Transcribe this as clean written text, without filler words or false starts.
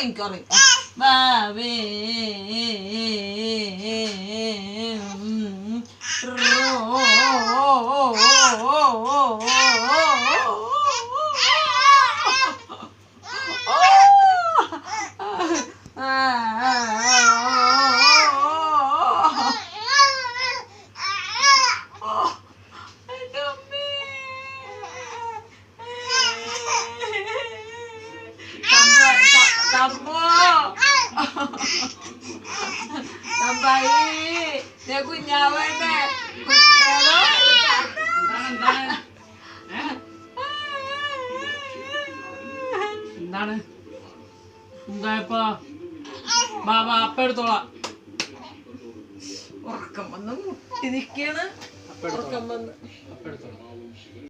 എനിക്കറിയാം ബാവേ കുഞ്ഞാവന്നെ എന്താണ് എന്തായപ്പാ ബാബ അപ്പ എടുത്തോളാം ഉറക്കം വന്ന് മുട്ടി നിക്കാണ് ഉറക്കം വന്ന് അപ്പ എടുത്തോ